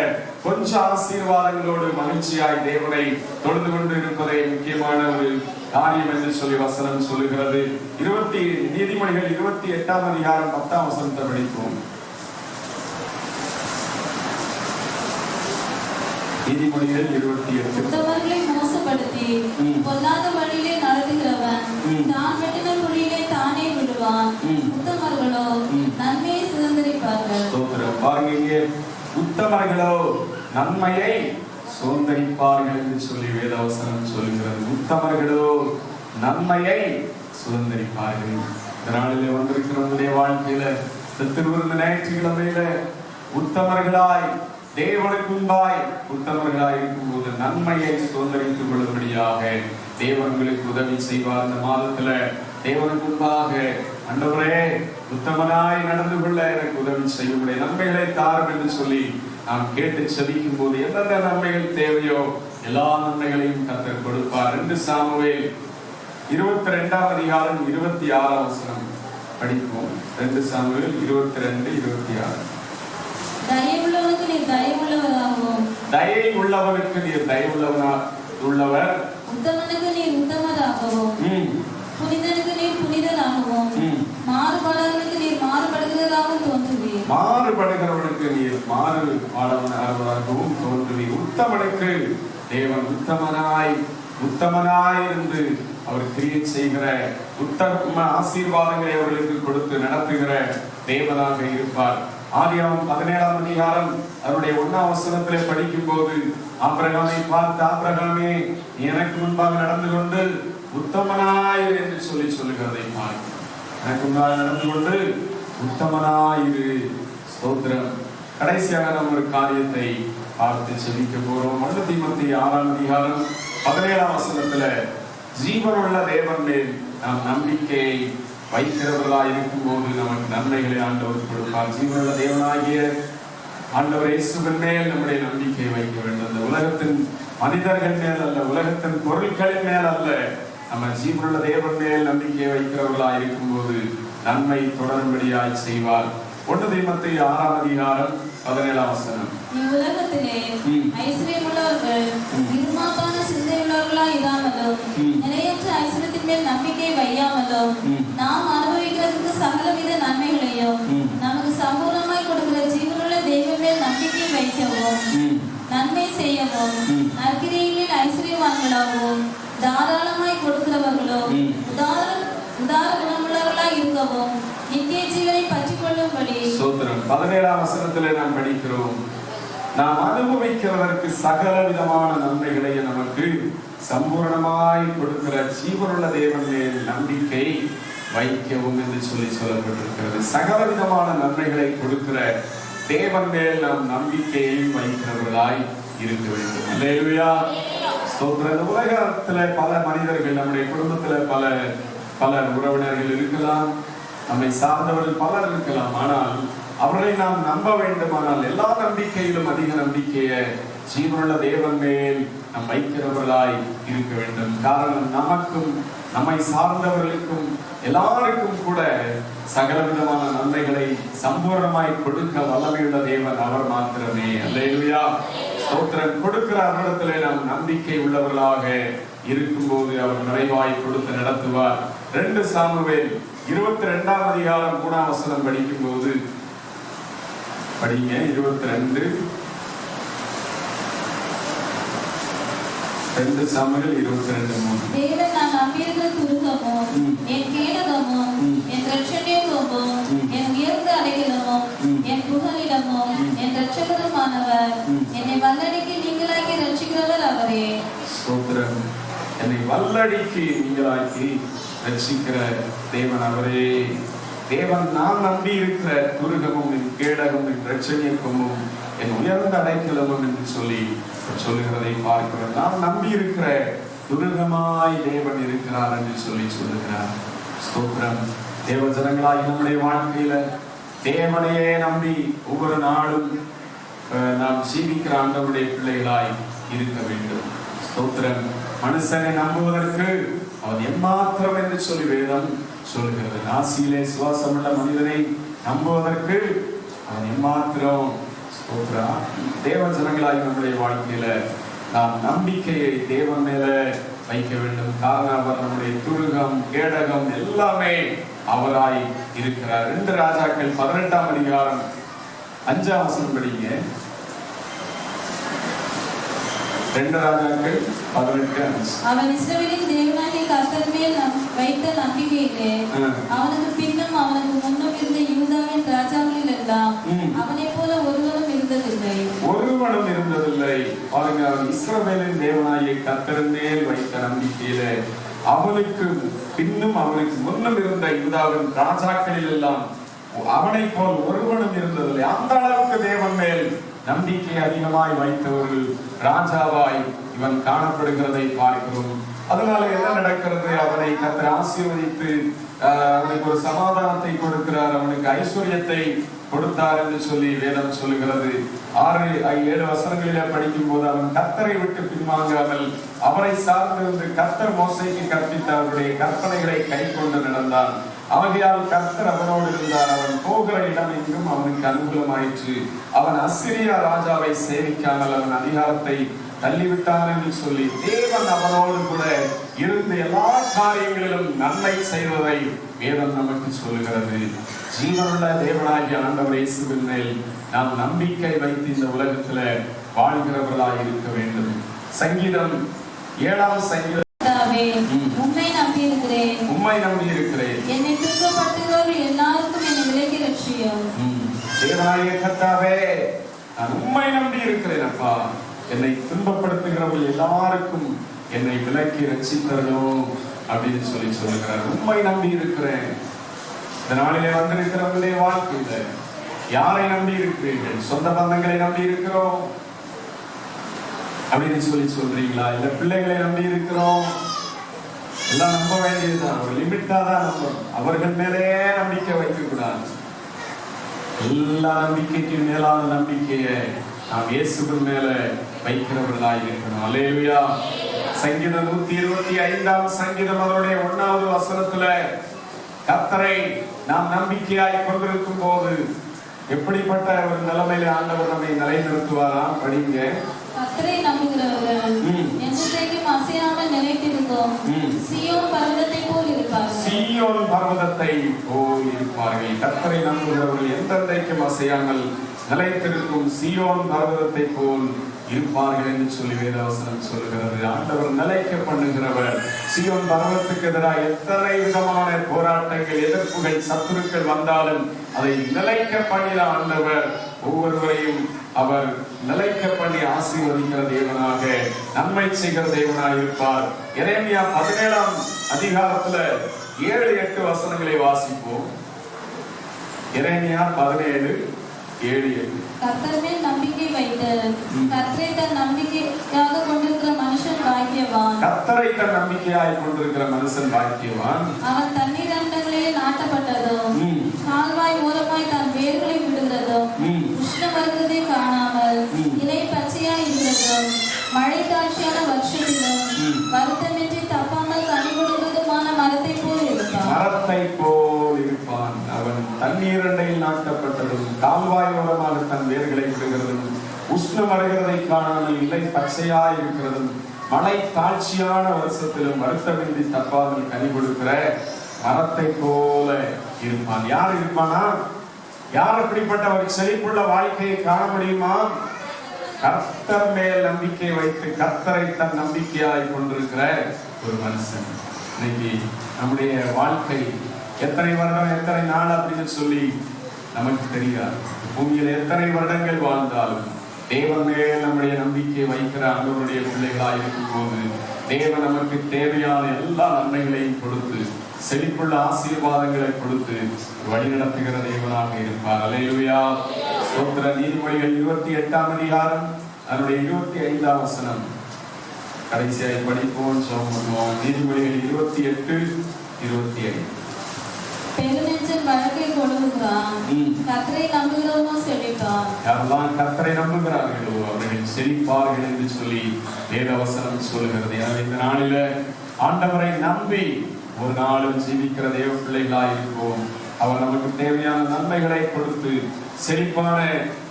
கொஞ்சம் ஆசீர்வாதங்களோடு மகிழ்ச்சியாய் தேவனை தொழுது கொண்டு இருப்பதே முக்கியமான ஒரு காரியம் என்று சொல்லி வசனம் சொல்லுகிறது. நீதிமொழிகள் 28ஆம் அதிகாரம் 10ஆம் வசனத்தை படிப்போம். நீதிமொழிகள் 28. உத்தமர்களை மோசப்படுத்தி பொல்லாத வழியிலே நடத்துகிறவன் தான் வெட்டின குழியிலே தானே விழுவான். உத்தமர்களோ நன்மையை சுதந்தரிப்பார்கள். பாருங்க, உத்தமர்களோ நன்மையை சுதந்தரிப்பார்கள் என்று சொல்லி வேதவசனம் சொல்லுகிறது. உத்தமர்களோ நன்மையை சுதந்தரிப்பார்கள். இதனாலே வந்திருக்கிற வாழ்க்கையில திருவிருந்த ஞாயிற்றுக்கிழமையில உத்தமர்களாய் தேவனுக்கு முன்பாய் உத்தமர்களாய் இருக்கும் போது நன்மையை சுதந்திரித்துக் கொள்ளும்படியாக தேவன்களுக்கு உதவி செய்வார். இந்த மாதத்துல தேவனுக்கு முன்பாக ஆண்டவரே உத்தமனாய் நடந்து கொள்ள எனக்கு உதவி செய்யும்படி நன்மைகளை தாரும் என்று சொல்லி நாம் கேட்டு செபிக்கும் போது எந்தெந்த நன்மைகள் தேவையோ எல்லா நன்மைகளையும் கர்த்தர் கொடுப்பார். 2 சாமுவேல் 22ஆம் அதிகாரம் 26ஆம் வசனம் படிப்போம். 2 சாமுவேல் 22:26. தயவுள்ளவனுக்கு நீர் தயவுள்ளவராகவும், தயை உள்ளவனுக்கு நீர் தயவுள்ளவர், உத்தமனுக்கு நீர் உத்தமராகவும், புனிதனுக்கு நீர் புனிதராகவும், மாறுபடுகிறவனுக்கு நீர் மாறுபடுகிறவராகவும் தோன்றுவீர். மாறுபடுகிறவனுக்கு நீர் மாறுபடுகிறவராகவும் தோன்றுவீர். உத்தமனுக்கு தேவன் உத்தமனாய் இருந்து அவர் கிரியை செய்கிற உத்தம ஆசீர்வாதங்களை அவர்களுக்கு கொடுத்து நடத்துகிற தேவனாக இருப்பார். ஆதியாகமம் 17ஆம் அதிகாரம் அவருடைய 1ஆம் வசனத்திலே படிக்கும் போது ஆபிரகாமை பார்த்து, ஆபிரகாமே எனக்கு முன்பாக நடந்து கொண்டு உத்தமனாயிரு என்று சொல்லுகிறதை பார்க்க, எனக்கு முன்பாக நடந்து கொண்டு உத்தமனாயிரு. ஸ்தோத்திரம். கடைசியாக நம்ம ஒரு காரியத்தை பார்த்து செபிக்க போறோம். 1 தீமோத்தேயு 6ஆம் அதிகாரம் 17ஆம் வசனத்துல ஜீவனுள்ள தேவன் மேல் நாம் நம்பிக்கையை வைக்கிறவர்களாய் இருக்கும் போது நமக்கு நன்மைகளை ஆண்டவர் கொடுப்பார். ஜீவனுள்ள தேவனாகிய ஆண்டவர் இயேசுவின் மேல் நம்முடைய நம்பிக்கை வைக்க வேண்டும். அந்த உலகத்தின் மனிதர்கள் மேல் அல்ல, உலகத்தின் பொருட்களின் மேல் அல்ல, நம்ம ஜீவனுள்ள தேவன் மேல் நம்பிக்கை வைக்கிறவர்களாய் இருக்கும் போது நன்மை தொடரும்படியாய் செய்வார். 1 தீமோத்தேயு 6ஆம் அதிகாரம் 17ஆம் வசனம். இவ்வுலகத்திலே ஐஸ்வர்யமுள்ளவர்கள் நிர்மாப்பான சிந்தையுள்ளவர்களாய் இராமலும், நிலையற்ற ஐஸ்வர்யத்தின் மேல் நம்பிக்கை வையாமலும், நாம் அனுபவிக்கிறதுக்கு சகலவித நன்மைகளையும் நமக்கு சம்பூர்ணமாய் கொடுக்கிற ஜீவனுள்ள தெய்வம் மேல் நம்பிக்கை வைக்கவும், நன்மை செய்யவும், நற்கிரியைகளில் ஐஸ்வர்யவான்களாகவும் தாராளமாய் கொடுக்கிறவர்களும் உதார குணமுள்ளவர்களாய் இருக்கவும் நித்திய ஜீவனை பற்றிக் கொள்ளும்படி. சோத்திரம். 17ஆம் வசனத்திலே நாம் படிக்கிறோம், நாம் அனுபவிக்கிறதற்கு சகல விதமான நன்மைகளை நமக்கு சம்பூர்ணமாய் கொடுக்கிற ஜீவனுள்ள தேவன் மேல் நம்பிக்கை வைக்கவும் என்று சொல்லப்பட்டிருக்கிறது. சகல விதமான நன்மைகளை கொடுக்கிற தேவன் மேல் நாம் நம்பிக்கையை வைக்கிறவர்களாய் இருக்க வேண்டும். அல்லேலூயா. ஸ்தோத்திரம். உலகத்துல பல மனிதர்கள், நம்முடைய குடும்பத்துல பல உறவினர்கள் இருக்கலாம், நம்மை சார்ந்தவர்கள் பலர் இருக்கலாம். ஆனால் அவர்களை நாம் நம்ப வேண்டுமானால் எல்லா நம்பிக்கையிலும் அதிக நம்பிக்கையை ஜீவனுள்ள தேவன் மேல் நாம் வைக்கிறவர்களாய் இருக்க வேண்டும். காரணம், நமக்கும் நம்மை சார்ந்தவர்களுக்கும் எல்லாருக்கும் கூட சகல விதமான நன்மைகளை சம்பூர்ணமாய் கொடுக்க வல்லமையுள்ள தேவன் அவர் மாத்திரமே. அல்லேலூயா. ஸ்தோத்திரம். கொடுக்கிற அவரிடத்திலே நாம் நம்பிக்கை உள்ளவர்களாக இருக்கும்போது அவர் நிறைவாய் கொடுத்து நடத்துவார். 2 சாமுவேல் 22ஆம் அதிகாரம் 3ஆம் வசனம் படிக்கும் போது படிங்க. 2 சாமுவேல் 22:3. தேவன் நான் நம்பியிருக்கிற துருகமும் என் கேடகமும் என் இரட்சணியமும் என் உயர்ந்த அடைக்கலமும் என் புகலிடமும் என் இரட்சகருமானவர், என்னை வல்லடிக்கு நீங்களாக்கி ரட்சிக்கிறவர் அவரே. ஸ்தோத்திரம். என்னை வல்லடிக்கு நீங்களாக்கி ரட்சிக்கிற தேவன் அவரே. தேவன் நான் நம்பி இருக்கிற துருகமும் என் கேடகமும் என் இரட்சணியமும் என் உயர்ந்த அடைக்கலமும் என்று சொல்லி சொல்லுகிறதை பார்க்கிறோம். நாம் நம்பி இருக்கிற துருகமாய் தேவன் இருக்கிறார் என்று சொல்லி சொல்லுகிறார். ஸ்தோத்திரம். தேவ ஜனங்களாய் நம்முடைய வாழ்க்கையில தேவனையே நம்பி ஒவ்வொரு நாளும் நாம் ஜீவிக்கிற ஆண்டவருடைய பிள்ளைகளாய் இருக்க வேண்டும். ஸ்தோத்திரம். மனுஷனை நம்புவதற்கு அவன் எம்மாத்திரம் என்று சொல்லி வேதம் சொல்லுகிறது. நாசியிலே சுவாசமுள்ள மனிதனை நம்புவதற்கு அவன் எம்மாத்திரம். ஸ்தோத்திரம். தேவ ஜனங்களாய் நம்முடைய வாழ்க்கையில நாம் நம்பிக்கையை தேவன் மேல வைக்க வேண்டும். காரணம் அவர் நம்முடைய துருகம், கேடகம் எல்லாமே அவராய் இருக்கிறார். 2 ராஜாக்கள் 18ஆம் அதிகாரம் 5ஆம் வசனம் படிங்க. 2 ராஜாக்கள் 18:5. அவன் இஸ்ரவேலின் தேவனாகிய கர்த்தர் மேல் வைத்த நம்பிக்கையிலே அவனுக்கு பின்னும் அவனுக்கு முன்னும் இருந்த யூதாவின் ராஜாக்களில் எல்லாம் அவனைப் போல ஒருவனும் இருந்ததில்லை. பாருங்க, அவன் இஸ்ரவேலின் தேவனாகிய கர்த்தர் மேல் வைத்த நம்பிக்கையிலே அவனுக்கு பின்னும் அவனுக்கு முன்னும் இருந்த யூதாவின் ராஜாக்களில் எல்லாம் அவனைப் போல் ஒருவனும் இருந்ததில்லை. அந்த அளவுக்கு தேவன் மேல் நம்பிக்கை அதிகமாய் வைத்தவர்கள் ராஜாவாய் இவன் காணப்படுகிறதை பார்க்கிறோம். அதனால என்ன நடக்கிறது? அவனை கர்த்தர் ஆசீர்வதித்து அவனுக்கு ஒரு சமாதானத்தை கொடுக்கிறார், அவனுக்கு ஐஸ்வர்யத்தை கொடுத்தார் என்று சொல்லி வேதம் சொல்லுகிறது. 6-7 வசனங்களிலே படிக்கும் போது அவன் கர்த்தரை விட்டு பின்வாங்காமல் அவரை சார்ந்திருந்து கர்த்தர் மோசேக்கு கற்பித்த அவருடைய கற்பனைகளை கை கொண்டு நடந்தான். ஆகையால் கர்த்தர் அவனோடு இருந்தார். அவன் போகிற இடம் எங்கும் அவனுக்கு அனுகூலமாயிற்று. அவன் அசிரியா ராஜாவை சேவிக்காமல் அவன் அதிகாரத்தை தள்ளிவிட்டான் என்று சொல்லி தேவன் அவனோடு கூட இருந்து எல்லா காரியங்களிலும் நன்மை செய்வதை வேதம் நமக்கு சொல்லுகிறது. ஜீவனுள்ள தேவனாகிய ஆண்டவர் இயேசுவின் மேல் நாம் நம்பிக்கை வைத்து இந்த உலகத்துல வாழ்கிறவர்களாய் இருக்க வேண்டும். சங்கீதம் 7ஆம் சங்கீதம். உம்மை நம்பியிருக்கிறேன், உம்மை நம்பியிருக்கிறேன், என்னை துன்பப்படுத்துகிறவர்கள் எல்லாருக்கும் என்னை விலக்கி ரட்சியும். தேவனாகிய கர்த்தாவே, நான் உம்மை நம்பியிருக்கிறேன் அப்பா, என்னை துன்பப்படுத்துகிறவர்கள் எல்லாருக்கும் என்னை விலக்கி ரட்சித்தரணும் அப்படின்னு சொல்லி சொல்லுகிறார். உம்மை நம்பி இருக்கிறேன். இந்த நாளிலே வந்திருக்கிறவங்களுடைய வாழ்க்கையில யாரை நம்பி இருக்கிறீர்கள்? சொந்த பந்தங்களை நம்பி இருக்கிறோம் அப்படின்னு சொல்லி சொல்றீங்களா? இல்ல பிள்ளைகளை நம்பி இருக்கிறோம்? எல்லாம் நம்ப வேண்டியதுதான், ஒரு லிமிட்டா தான் நம்பணும். அவர்கள் மேலே நம்பிக்கை வைக்க கூடாது. எல்லா நம்பிக்கைக்கு மேலான நம்பிக்கையை நாம் இயேசுவின் மேல வைக்கிறவர்களாய் இருக்கணும். அல்லேலூயா. சங்கீதம் 125ஆம் சங்கீதம் அதனுடைய 1வது வசனத்துல கர்த்தரை நாம் நம்பிக்கையாய் கொண்டிருக்கும் போது எப்படிப்பட்ட ஒரு நிலைமையில ஆண்டவர் நம்மை நிலைநிறுத்துவாராம். படிங்க. கர்த்தரை நம்புகிறவர்கள் என்றைக்கும் அசையாமல் நிலைத்திருக்கும் சீயோன் பர்வதத்தை போல் இருப்பார்கள். சீயோன் பர்வதத்தை போல் இருப்பார்கள். கர்த்தரை நம்புகிறவர்கள் என்றைக்கும் அசையாமல் நிலைத்திருக்கும் சீயோன் பர்வதத்தை போல் இருப்பார்கள் என்று சொல்லி வேதவசனம் சொல்லுகிறது. ஆண்டவர் நிலைக்க பண்ணுகிறவர். சீயோன் பர்வதத்துக்கு எதிராக எத்தனை விதமான போராட்டங்கள், எதிர்ப்புகள், சத்துருக்கள் வந்தாலும் அதை நிலைக்க பண்ணின ஆண்டவர் ஒவ்வொருவரையும் அவர் நிலைக்க பண்ணி ஆசீர்வதிக்கிற தேவனாக, நன்மை செய்கிற தேவனாக இருப்பார். எரேமியா 17ஆம் அதிகாரத்துல 7-8 வசனங்களை வாசிப்போம். எரேமியா 17:7-8. கர்த்தர் மேல் நம்பிக்கை வைத்து கர்த்தரை தன் நம்பிக்கையாக கொண்டிருக்கிற மனுஷன் பாக்கியவான். கர்த்தரை தன் நம்பிக்கையாய் கொண்டிருக்கிற மனுஷன் பாக்கியவான். அவன் தண்ணீர் அண்டங்களிலே நாட்டப்பட்டதும் கால்வாய் ஓரமாய் தன் வேர்களை விடுகிறதும் உஷ்ணம் வருகிறதை காணாமல் இலை பச்சையாய் இருக்கிறதும் மழை தாட்சியான வருஷத்திலும் வருத்தமின்றி தப்பாமல் கனி கொடுக்கிறதுமான மரத்தை போல் இருப்பான். மரத்தை போல் இருப்பான். அவன் தண்ணீர் அண்டையில் நாட்டப்பட்டதும் கால்வாய் ஓரமாக தன் வேர்களை விடுகிறதும் உஷ்ணம் வருகிறதை காணாமல் இலை பச்சையாய் இருக்கிறதும் மழை தாட்சியான வருஷத்திலும் வருத்தமின்றி தப்பாமல் கனி கொடுக்கிற மரத்தை போல இருப்பான். யார் இருப்பானா? யார் அப்படிப்பட்ட ஒரு செழிப்புள்ள வாழ்க்கையை காண முடியுமா? கர்த்தர் மேல் நம்பிக்கை வைத்து கர்த்தரை தன் நம்பிக்கையாய் கொண்டிருக்கிற ஒரு மனுஷன். இன்னைக்கு நம்முடைய வாழ்க்கை எத்தனை வருடம், எத்தனை நாள் அப்படின்னு சொல்லி நமக்கு தெரியாது. பூமியில எத்தனை வருடங்கள் வாழ்ந்தாலும் தேவன் மேல் நம்முடைய நம்பிக்கை வைக்கிற ஆண்டவருடைய பிள்ளைகளாய் இருக்கும் போது தேவன் நமக்கு தேவையான எல்லா நன்மைகளையும் கொடுத்து செழிப்புள்ள ஆசீர்வாதங்களை கொடுத்து வழிநடத்துகிற தேவனாக இருப்பார். அல்லேலூயா. ஸ்தோத்திர. நீதிமொழிகள் 28ஆம் அதிகாரம் அதனுடைய 25ஆம் வசனம் கடைசியாய் படிப்போம், சொல்லுவோம். நீதிமொழிகள் 28:25. பெருநெஞ்சன் வழக்கை கொடுக்கிறான், கர்த்தரை நம்புகிறவனோ செழிப்பான். யாரெல்லாம் கர்த்தரை நம்புகிறார்களோ அவர்கள் செழிப்பார்கள் என்று சொல்லி வேதவசனம் சொல்லுகிறது. எனவே இந்த நாளில ஆண்டவரை நம்பி ஒரு நாளும் ஜீவிக்கிற தேவ பிள்ளைகளாய் இருப்போம். அவர் நமக்கு தேவையான நன்மைகளை கொடுத்து செழிப்பான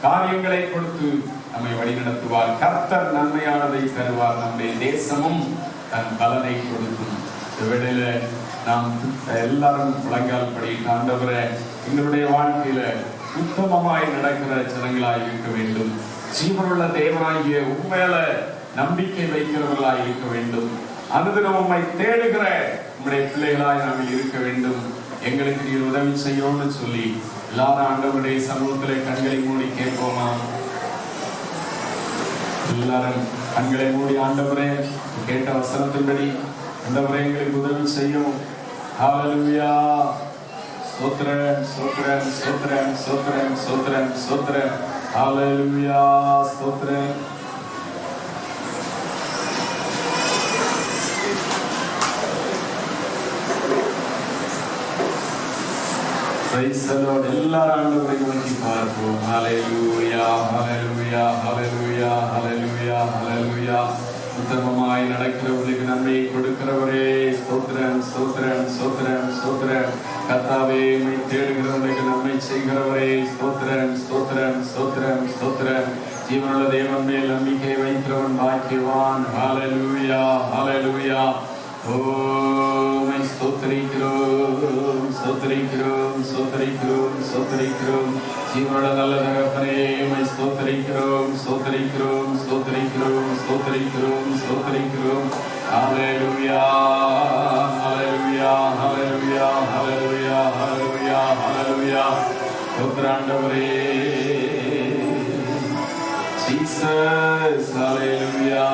காரியங்களை கொடுத்து நம்மை வழிநடத்துவார். கர்த்தர் நன்மையானதை தருவார். நம்முடைய தேசமும் தன் பலனை கொடுக்கும். இவ்வேளையில நாம் எல்லாரும் முழங்கால் படிட்டு, ஆண்டவரே எங்களுடைய வாழ்க்கையில உத்தமமாய் நடக்கிற ஜனங்களாய் இருக்க வேண்டும். ஜீவனுள்ள தேவனாகிய உண்மையில நம்பிக்கை வைக்கிறவர்களாய் இருக்க வேண்டும். அனுதினம் உம்மை தேடுகிற உங்களுடைய பிள்ளைகளாய் நாங்கள் இருக்க வேண்டும். எங்களுக்கு நீர் உதவி செய்யோம்னு சொல்லி எல்லாரும் ஆண்டவருடைய சமூகத்திலே கண்களை மூடி கேட்போமா? எல்லாரும் கண்களை மூடி, ஆண்டவரே கேட்ட வசனத்தின்படி ஆண்டவரே எங்களுக்கு உதவி செய்யும். ஹல்லேலூயா. ஸ்தோத்திரம், ஸ்தோத்திரம், ஸ்தோத்திரம், ஸ்தோத்திரம், ஸ்தோத்திரம், ஸ்தோத்திரம். ஹல்லேலூயா. ஸ்தோத்திரம். Praise the Lord. எல்லாரும் ஆண்டவரை நோக்கி பார்ப்போம். ஹல்லேலூயா, ஹல்லேலூயா, ஹல்லேலூயா, ஹல்லேலூயா, ஹல்லேலூயா. உத்தமமாய் நடக்கிறவர்களுக்கு நன்மையை கொடுக்கிறவரே ஸ்தோத்திரம், ஸ்தோத்திரம், ஸ்தோத்திரம், ஸ்தோத்திரம். கர்த்தாவே உம்மை தேடுகிறவர்களுக்கு நன்மை செய்கிறவரே ஸ்தோத்திரம், ஸ்தோத்திரம், ஸ்தோத்திரம், ஸ்தோத்திரம். ஜீவனுள்ள தேவன் மேல் நம்பிக்கை வைக்கிறவன் பாக்கியவான். ஹல்லேலூயா, ஹல்லேலூயா. ஓமை ஸ்தோத்திரிக்கிறோம், ஸ்தோத்திரிக்கிறோம், ஸ்தோத்திரிக்கிறோம், ஸ்தோத்திரிக்கிறோம். ஜீவனுள்ள நல்ல தகப்பனே உம்மை ஸ்தோத்திரிக்கிறோம், ஸ்தோத்திரிக்கிறோம், ஸ்தோத்திரிக்கிறோம், ஸ்தோத்திரிக்கிறோம், ஸ்தோத்திரிக்கிறோம். ஹல்லேலூயா, ஹல்லேலூயா, ஹல்லேலூயா, ஹல்லேலூயா, ஹல்லேலூயா, ஹல்லேலூயா. ஸ்தோத்திராண்டவரே ஜீசஸ். ஹல்லேலூயா.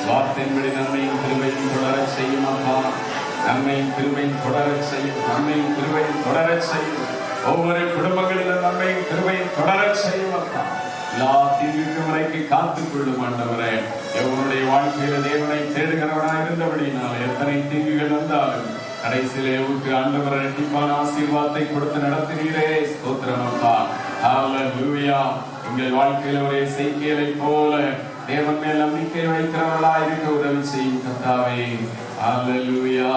வார்த்தையின்படி நன்மையும் கிருபையும் தொடரச் செய்யும் அப்பா. நன்மையும் கிருபையும் தொடரச் செய்யும். நன்மையும் கிருபையும் தொடரச் செய்யும். ஒவ்வொரு குடும்பங்களிலும் நன்மையும் கிருபையும் தொடரச் செய்யும் அப்பா. எல்லா தீங்குக்கும் வரைக்கு காத்துக் கொள்ளும் ஆண்டவரே. எவனுடைய வாழ்க்கையில தேவனை தேடுகிறவனாய் இருந்தபடினால் எத்தனை தீங்குகள் வந்தாலும் கடைசியிலே உனக்கு ஆண்டவரை இரட்டிப்பான ஆசீர்வாதத்தை கொடுத்து நடத்தினீரே ஸ்தோத்திரம் அப்பா. ஹல்லேலூயா. எங்கள் வாழ்க்கையில ஒரே செய்கையை போல தேவன் மேல் நம்பிக்கை வைக்கிறவர்களாய் இருக்க உதவி செய்யும் கர்த்தாவே. ஹல்லேலூயா.